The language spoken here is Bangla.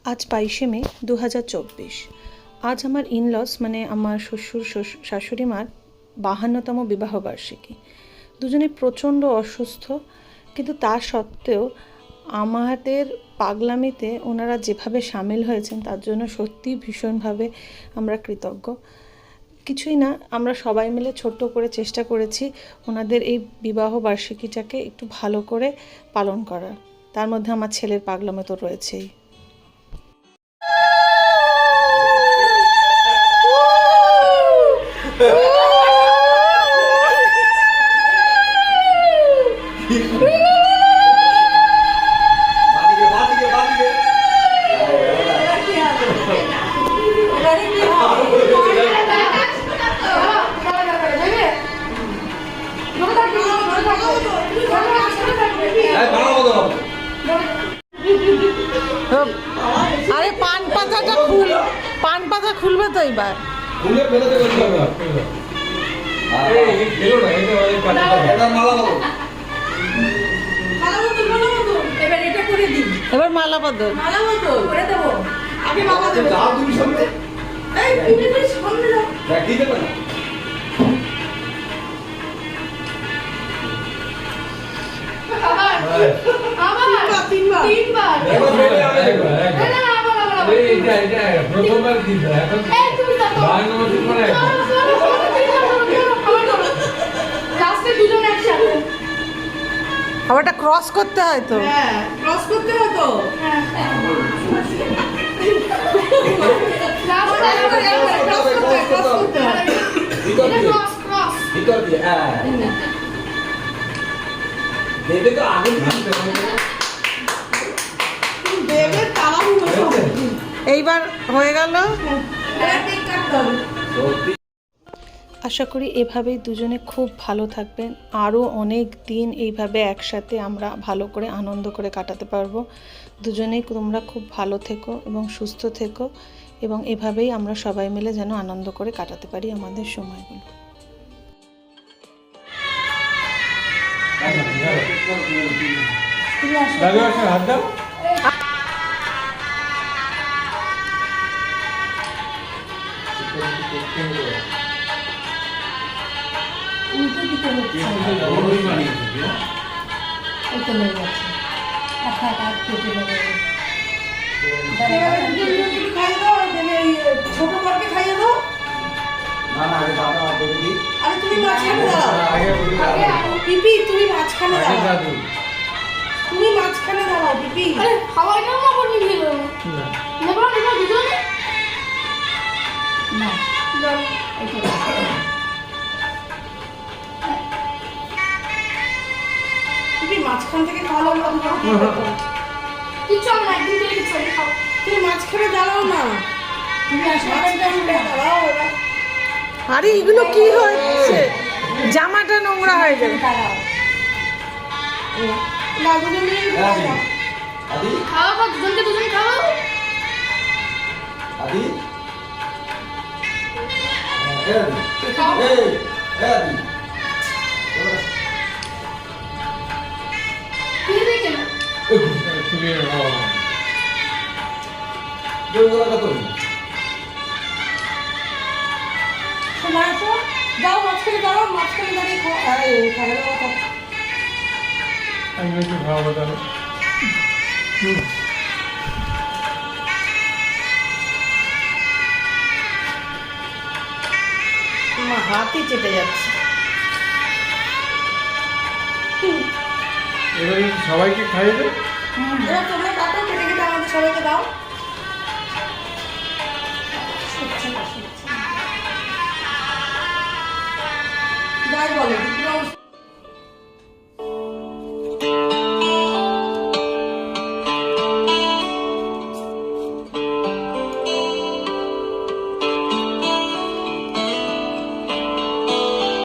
আজ 22শে মে 2024। আজ আমার ইনলস মানে আমার শ্বশুর শাশুড়ি মার 52তম বিবাহবার্ষিকী। দুজনে প্রচণ্ড অসুস্থ, কিন্তু তা সত্ত্বেও আমাদের পাগলামিতে ওনারা যেভাবে সামিল হয়েছেন তার জন্য সত্যিই ভীষণভাবে আমরা কৃতজ্ঞ। কিছুই না, আমরা সবাই মিলে ছোট্ট করে চেষ্টা করেছি ওনাদের এই বিবাহ বার্ষিকীটাকে একটু ভালো করে পালন করার। তার মধ্যে আমার ছেলের পাগলামি তো রয়েছেই। আরে পান পাতা খুলবে তো এবার। খুলে ফেলতে বলতে হবে। এই খেলো না, এটা অনেক পাতা। এটা মালা বলো। এবার এটা করে দিই। এবার মালা বদল। মালা বদল করে দেব। আগে বাবা দেবে। যাও তুমি সামনে। এই তুমি সামনে যাও। দেখি দেবে না। তিনবার একবার ফেলে আমি দেখব। এটা প্রথমবার দিন এখন বাই নম্বর করে লাস্টে দুজন একসাথে। আবারটা ক্রস করতে হয় তো। হ্যাঁ ক্রস করতে হয় তো। হ্যাঁ ক্রস করতে হয়। ভিতর দিয়ে হ্যাঁ দেবে তো আগে দেবে তাড়াহুড়ো সব। এইবার হয়ে গেল। এটা ঠিক কাটতে হবে। আশা করি এভাবেই দুজনে খুব ভালো থাকবেন, আরও অনেক দিন এইভাবে একসাথে আমরা ভালো করে আনন্দ করে কাটাতে পারবো। দুজনেই তোমরা খুব ভালো থেকো এবং সুস্থ থেকো, এবং এভাবেই আমরা সবাই মিলে যেন আনন্দ করে কাটাতে পারি আমাদের সময়গুলো। দাদু আসে হাত দাও। উল্টো দিতে হচ্ছে। এই তো হয়ে গেছে। আর কেটে দেবে। খাইয়ে দাও, ছোট বরকে খাইয়ে দাও। না না আগে বাবা দেবে দি। আরে তুমি মাঝখানে দাও। আগে পিপি তুমি মাঝখানে দাও। দাদু তুমি মাঝখানে দাও পিপি। আরে হাওয়াইটাও না বলি দিল না বলো না দুজনে না যাও পিপি মাঝখান থেকে খাওয়ালাম না কিছু আমি একদিন থেকে কিছু আমি খাও তুমি মাঝখানে দাঁড়াও না। তুমি মাঝখানে দাঁড়াও এবার। আরে এগুলো কি হচ্ছে? জামাটা নোংরা হয়ে যাবে। দাঁড়াও না দুজন মিলে আদি আদি খাওয়া বা দুজনকে দুজন খাও আদি এই আদি কি দেখেন তুমি জোর কত শোনা আসো, যাও মাঝখানে দাঁড়াও, মাঝখানে দাঁড়িয়ে খাওয়া দাওয়া। আমি একটু খাওয়া দাও। আমার হাতই চেটে যাচ্ছে। এবারে সবাইকে খাইয়ে দে। এবার তোমরা কাটো, কেটে কেটে আমাদের সবাইকে দাও।